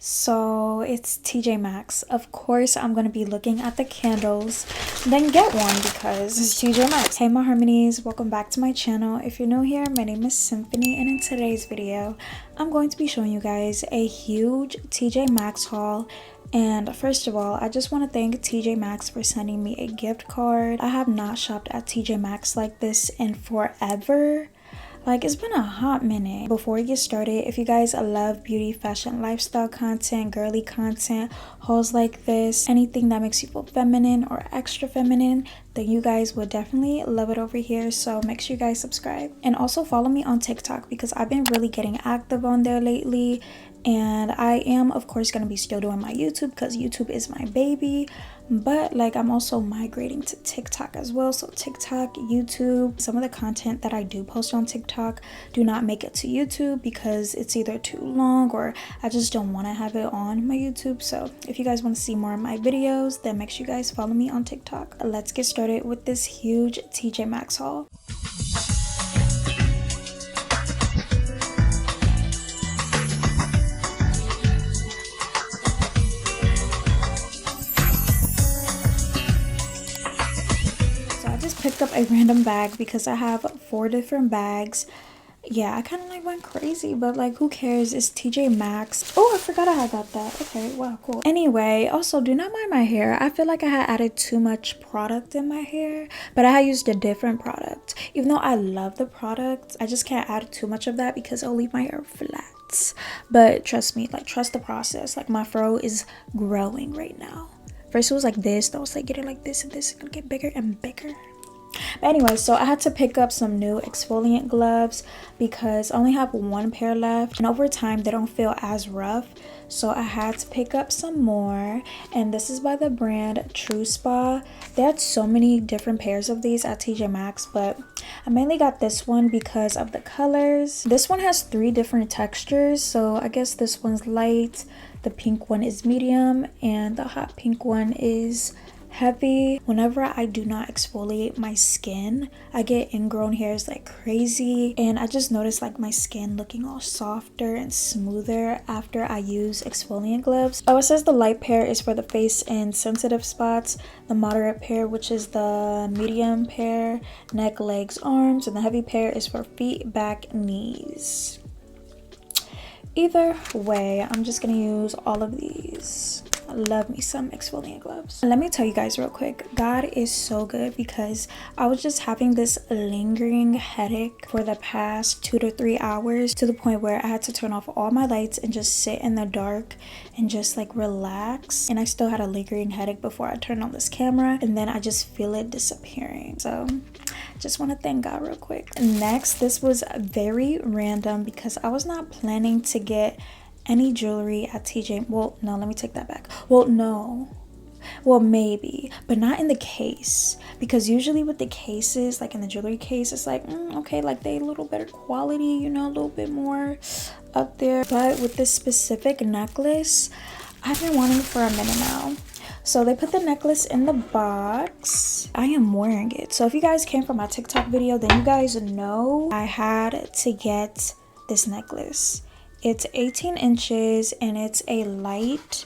So it's TJ Maxx. Of course, I'm going to be looking at the candles, then get one because it's TJ Maxx. Hey my harmonies, welcome back to my channel. If you're new here, my name is Symphony, and in today's video, I'm going to be showing you guys a huge TJ Maxx haul. And first of all, I just want to thank TJ Maxx for sending me a gift card. I have not shopped at TJ Maxx like this in forever. Like, it's been a hot minute. Before we get started, if you guys love beauty, fashion, lifestyle content, girly content, hauls like this, anything that makes you feel feminine or extra feminine, then you guys would definitely love it over here. So make sure you guys subscribe. And also follow me on TikTok because I've been really getting active on there lately. And I am, of course, going to be still doing my YouTube because YouTube is my baby. But like, I'm also migrating to TikTok as well. So TikTok, YouTube, some of the content that I do post on TikTok do not make it to YouTube because it's either too long or I just don't want to have it on my YouTube. So if you guys want to see more of my videos, then make sure you guys follow me on TikTok. Let's get started with this huge TJ Maxx haul. Picked up a random bag because I have 4 different bags. Yeah, I kind of like went crazy, but like, who cares? It's TJ Maxx. Oh, I forgot I got that. Okay, wow, cool. Anyway, also do not mind my hair. I feel like I had added too much product in my hair, but I had used a different product. Even though I love the product, I just can't add too much of that because it'll leave my hair flat. But trust me, like, trust the process. Like, my fro is growing right now. First it was like this, then I was like getting like this, and this is gonna get bigger and bigger. But anyway, so I had to pick up some new exfoliant gloves because I only have 1 pair left, and over time they don't feel as rough, so I had to pick up some more. And this is by the brand True Spa. They had so many different pairs of these at TJ Maxx, but I mainly got this one because of the colors. This one has 3 different textures, so I guess this one's light, the pink one is medium, and the hot pink one is heavy. Whenever I do not exfoliate my skin, I get ingrown hairs like crazy, and I just noticed like my skin looking all softer and smoother after I use exfoliant gloves. Oh, it says the light pair is for the face and sensitive spots, the moderate pair, which is the medium pair, neck, legs, arms, and the heavy pair is for feet, back, knees. Either way, I'm just gonna use all of these. I love me some exfoliant gloves. Let me tell you guys real quick, God is so good because I was just having this lingering headache for the past 2 to 3 hours, to the point where I had to turn off all my lights and just sit in the dark and just like relax. And I still had a lingering headache before I turned on this camera, and then I just feel it disappearing. So just want to thank God real quick. Next, this was very random because I was not planning to get any jewelry at TJ. Well, no, let me take that back. Well, no. Well, maybe, but not in the case, because usually with the cases, like in the jewelry case, it's like, okay, like they a little better quality, you know, a little bit more up there. But with this specific necklace, I've been wanting it for a minute now. So they put the necklace in the box. I am wearing it. So if you guys came from my TikTok video, then you guys know I had to get this necklace. It's 18 inches and it's a light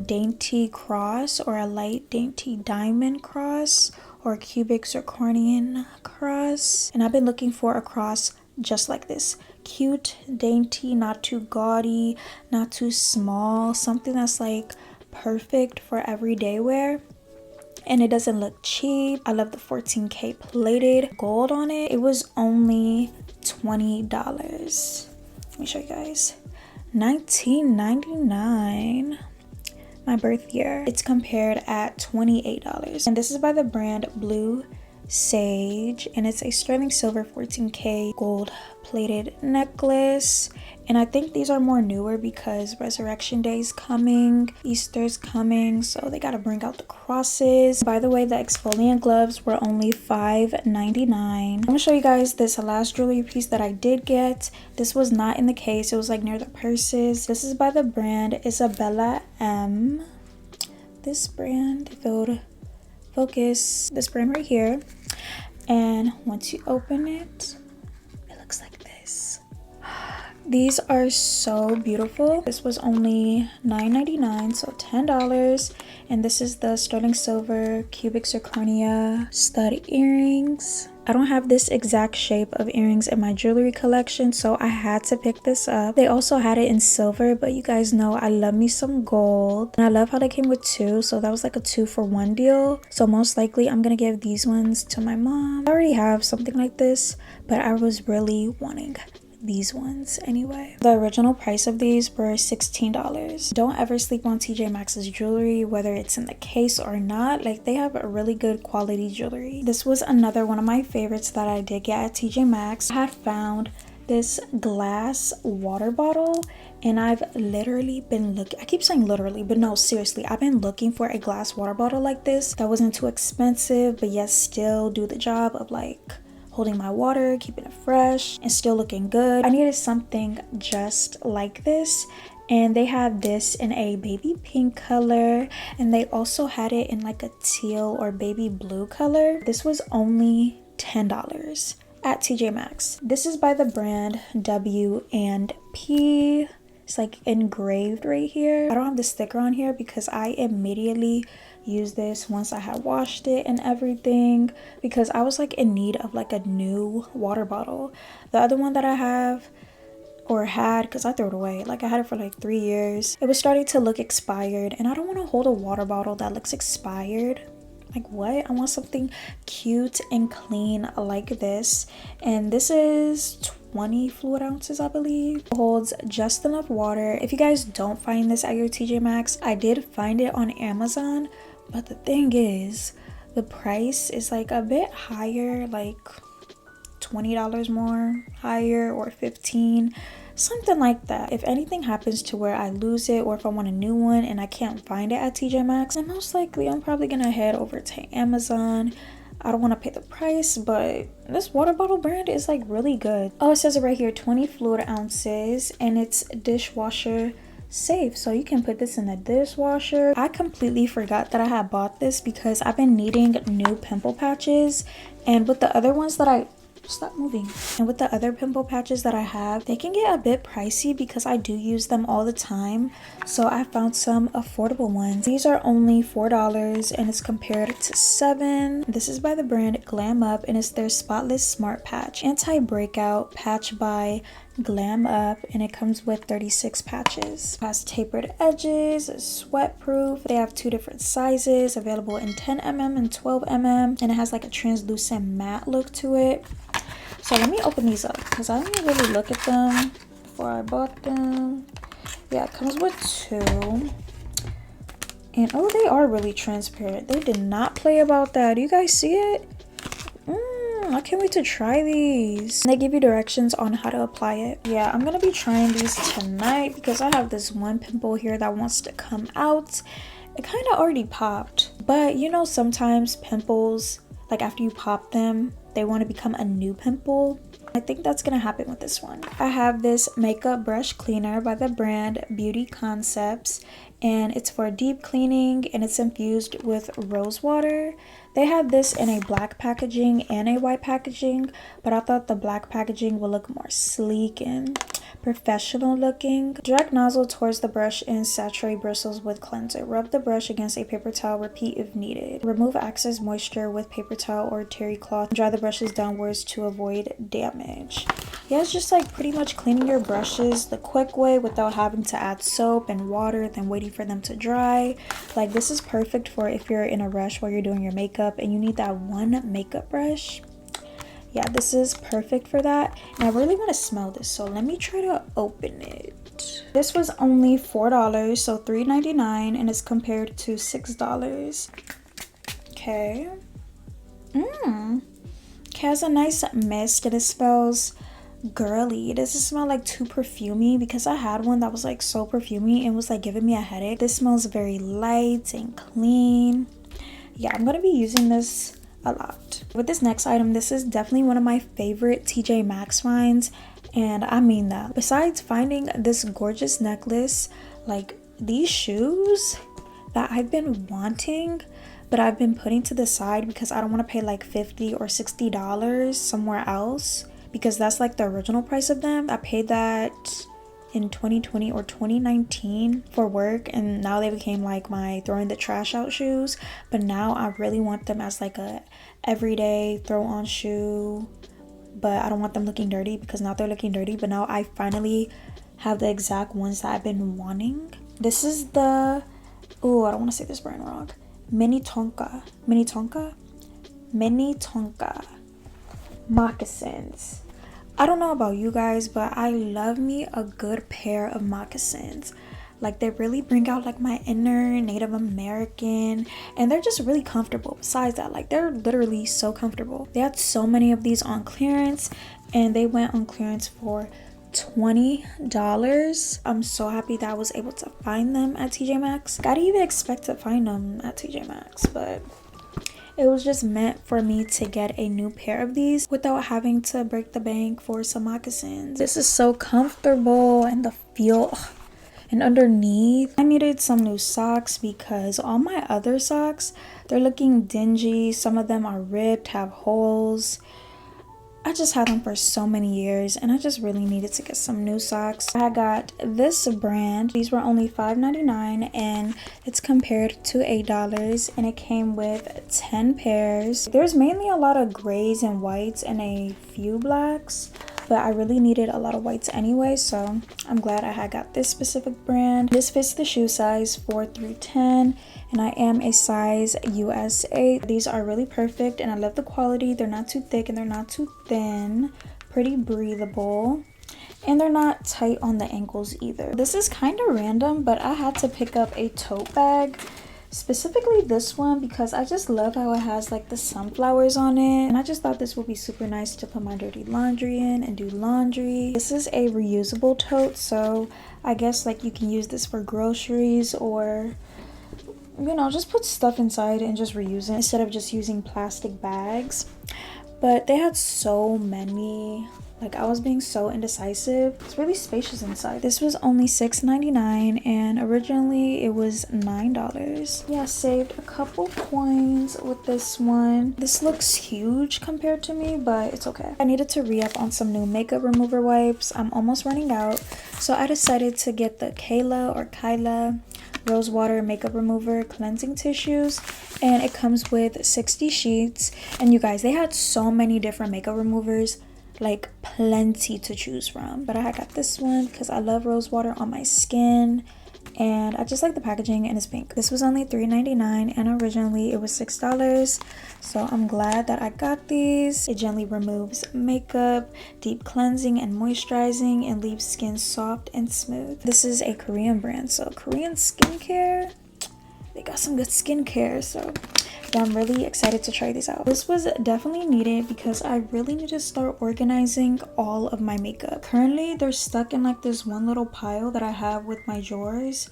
dainty cross, or a light dainty diamond cross, or cubic zirconian cross. And I've been looking for a cross just like this. Cute, dainty, not too gaudy, not too small. Something that's like perfect for everyday wear. And it doesn't look cheap. I love the 14K plated gold on it. It was only $20. Let me show you guys. $19.99. My birth year. It's compared at $28. And this is by the brand Blue Sage, and it's a sterling silver 14K gold plated necklace. And I think these are more newer because Resurrection Day is coming, Easter's coming, so they gotta bring out the crosses. By the way, the exfoliant gloves were only $5.99. I'm gonna show you guys this last jewelry piece that I did get. This was not in the case, it was like near the purses. This is by the brand Isabella M. This brand, focus, this brand right here. And once you open it, it looks like this. These are so beautiful. This was only $9.99, so $10. And this is the sterling silver cubic zirconia stud earrings. I don't have this exact shape of earrings in my jewelry collection, so I had to pick this up. They also had it in silver, but you guys know I love me some gold. And I love how they came with two, so that was like a 2-for-1 deal. So most likely I'm gonna give these ones to my mom. I already have something like this, but I was really wanting these ones anyway. The original price of these were $16. Don't ever sleep on TJ Maxx's jewelry, whether it's in the case or not. Like, they have a really good quality jewelry. This was another one of my favorites that I did get at TJ Maxx. I had found this glass water bottle, and I've literally been looking, I keep saying literally, but no, seriously, I've been looking for a glass water bottle like this that wasn't too expensive, but yet still do the job of like holding my water, keeping it fresh, and still looking good. I needed something just like this, and they have this in a baby pink color, and they also had it in like a teal or baby blue color. This was only $10 at TJ Maxx. This is by the brand W&P. It's like engraved right here. I don't have the sticker on here because I immediately used this once I had washed it and everything, because I was like in need of like a new water bottle. The other one that I have or had, because I threw it away, like I had it for like 3 years, it was starting to look expired, and I don't want to hold a water bottle that looks expired. Like, what? I want something cute and clean like this. And this is 20 fluid ounces, I believe. It holds just enough water. If you guys don't find this at your TJ Maxx, I did find it on Amazon, but the thing is, the price is like a bit higher, like $20 more higher, or 15, something like that. If anything happens to where I lose it, or if I want a new one and I can't find it at TJ Maxx, then most likely I'm probably gonna head over to Amazon. I don't want to pay the price, but this water bottle brand is like really good. Oh, it says it right here, 20 fluid ounces, and it's dishwasher safe, so you can put this in the dishwasher. I completely forgot that I had bought this because I've been needing new pimple patches, and with the other ones that stop moving. And with the other pimple patches that I have, they can get a bit pricey because I do use them all the time. So I found some affordable ones. These are only $4 and it's compared to $7. This is by the brand Glam Up, and it's their Spotless Smart Patch Anti-Breakout Patch by Glam Up, and it comes with 36 patches. It has tapered edges, it's sweat proof. They have 2 different sizes available in 10mm and 12mm, and it has like a translucent matte look to it. So let me open these up because I didn't really look at them before I bought them. Yeah, it comes with 2. And oh, they are really transparent. They did not play about that. Do you guys see it? I can't wait to try these. They give you directions on how to apply it. Yeah, I'm gonna be trying these tonight because I have this one pimple here that wants to come out. It kind of already popped, but you know, sometimes pimples, like after you pop them, they want to become a new pimple. I think that's gonna happen with this one. I have this makeup brush cleaner by the brand Beauty Concepts, and it's for deep cleaning, and it's infused with rose water. They have this in a black packaging and a white packaging, but I thought the black packaging would look more sleek and professional looking. Direct nozzle towards the brush and saturate bristles with cleanser. Rub the brush against a paper towel. Repeat if needed. Remove excess moisture with paper towel or terry cloth. Dry the brushes downwards to avoid damage. Yeah, it's just like pretty much cleaning your brushes the quick way without having to add soap and water, then waiting for them to dry. Like, this is perfect for if you're in a rush while you're doing your makeup and you need that one makeup brush. Yeah, this is perfect for that. And I really want to smell this, so let me try to open it. This was only $4, so $3.99, and it's compared to $6. Okay. Okay, it has a nice mist, and it smells girly. It doesn't smell like too perfumey, because I had one that was like so perfumey and was like giving me a headache. This smells very light and clean. Yeah, I'm gonna be using this a lot. With this next item, this is definitely one of my favorite TJ Maxx finds, and I mean that. Besides finding this gorgeous necklace, like these shoes that I've been wanting, but I've been putting to the side because I don't want to pay like $50 or $60 somewhere else, because that's like the original price of them. I paid that in 2020 or 2019 for work, and now they became like my throwing the trash out shoes. But now I really want them as like a everyday throw on shoe, but I don't want them looking dirty because now they're looking dirty. But now I finally have the exact ones that I've been wanting. This is the, oh, I don't want to say this brand wrong, mini tonka moccasins. I don't know about you guys, but I love me a good pair of moccasins. Like, they really bring out like my inner Native American, and they're just really comfortable. Besides that, like, they're literally so comfortable. They had so many of these on clearance, and they went on clearance for $20. I'm so happy that I was able to find them at TJ Maxx. I didn't even expect to find them at TJ Maxx, but it was just meant for me to get a new pair of these without having to break the bank for some moccasins. This is so comfortable, and the feel, and underneath I needed some new socks because all my other socks, they're looking dingy. Some of them are ripped, have holes. I just had them for so many years, and I just really needed to get some new socks. I got this brand. These were only $5.99, and it's compared to $8, and it came with 10 pairs. There's mainly a lot of grays and whites and a few blacks, but I really needed a lot of whites anyway, so I'm glad I had got this specific brand. This fits the shoe size 4 through 10, and I am a size USA. These are really perfect, and I love the quality. They're not too thick and they're not too thin. Pretty breathable, and they're not tight on the ankles either. This is kind of random, but I had to pick up a tote bag, specifically this one, because I just love how it has like the sunflowers on it, and I just thought this would be super nice to put my dirty laundry in and do laundry. This is a reusable tote, so I guess like you can use this for groceries, or you know, just put stuff inside and just reuse it instead of just using plastic bags. But they had so many, like I was being so indecisive. It's really spacious inside. This was only $6.99, and originally it was $9. Yeah, saved a couple coins with this one. This looks huge compared to me, but it's okay. I needed to re-up on some new makeup remover wipes. I'm almost running out, so I decided to get the 𝐊𝐿 Rose Water Makeup Remover Cleansing Tissues, and it comes with 60 sheets. And you guys, they had so many different makeup removers, like plenty to choose from, but I got this one because I love rose water on my skin, and I just like the packaging, and it's pink. This was only $3.99, and originally it was $6, so I'm glad that I got these. It gently removes makeup, deep cleansing and moisturizing, and leaves skin soft and smooth. This is a Korean brand, so Korean skincare, they got some good skincare, so I'm really excited to try these out. This was definitely needed because I really need to start organizing all of my makeup. Currently, they're stuck in like this one little pile that I have with my drawers,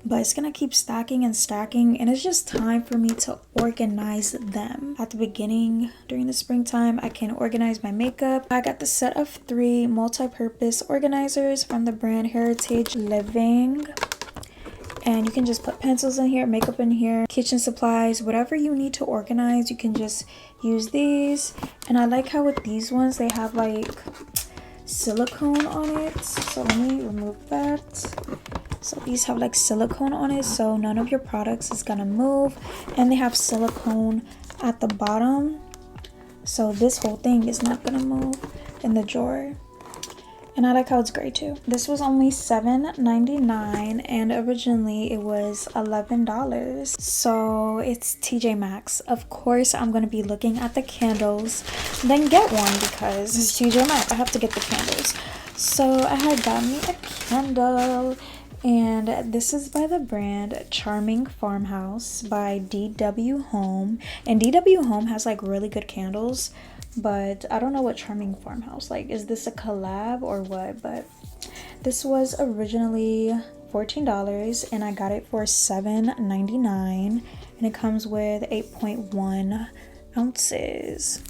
but it's gonna keep stacking and stacking, and it's just time for me to organize them. At the beginning, during the springtime, I can organize my makeup. I got the set of 3 multi-purpose organizers from the brand Heritage Living. And you can just put pencils in here, makeup in here, kitchen supplies, whatever you need to organize, you can just use these. And I like how with these ones, they have like silicone on it. So let me remove that. So these have like silicone on it, so none of your products is gonna move. And they have silicone at the bottom, so this whole thing is not gonna move in the drawer. And I like how it's gray too. This was only $7.99, and originally it was $11. So it's TJ Maxx. Of course, I'm gonna be looking at the candles, then get one because it's TJ Maxx. I have to get the candles. So I had got me a candle, and this is by the brand Charming Farmhouse by DW Home. And DW Home has like really good candles, but I don't know what Charming Farmhouse, like, is this a collab or what? But this was originally $14, and I got it for $7.99, and it comes with 8.1 ounces.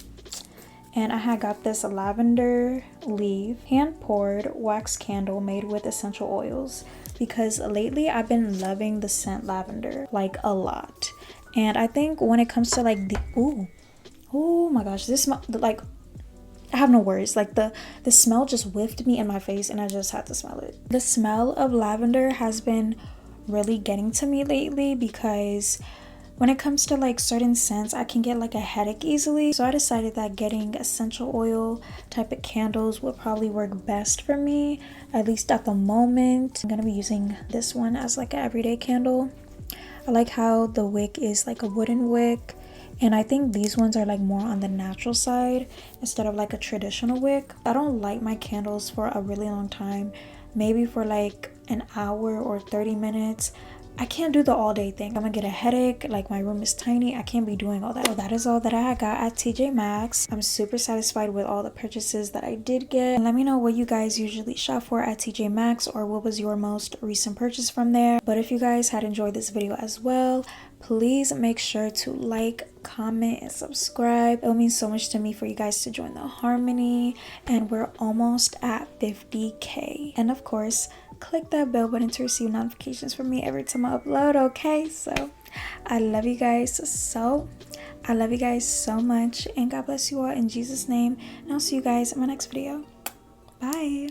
And I had got this lavender leaf hand poured wax candle made with essential oils, because lately I've been loving the scent lavender like a lot. And I think when it comes to like the oh my gosh, this smell like I have no words. Like the smell just whiffed me in my face and I just had to smell it. The smell of lavender has been really getting to me lately because when it comes to like certain scents, I can get like a headache easily. So I decided that getting essential oil type of candles would probably work best for me, at least at the moment. I'm gonna be using this one as like an everyday candle. I like how the wick is like a wooden wick, and I think these ones are like more on the natural side instead of like a traditional wick. I don't light my candles for a really long time, maybe for like an hour or 30 minutes. I can't do the all day thing. I'm gonna get a headache. Like my room is tiny. I can't be doing all that. So that is all that I got at TJ Maxx. I'm super satisfied with all the purchases that I did get. And let me know what you guys usually shop for at TJ Maxx, or what was your most recent purchase from there. But if you guys had enjoyed this video as well, please make sure to like, comment, and subscribe. It will mean so much to me for you guys to join the Harmony, and we're almost at 50K. And of course, click that bell button to receive notifications from me every time I upload. Okay, so I love you guys so much, and God bless you all in Jesus' name, and I'll see you guys in my next video. Bye.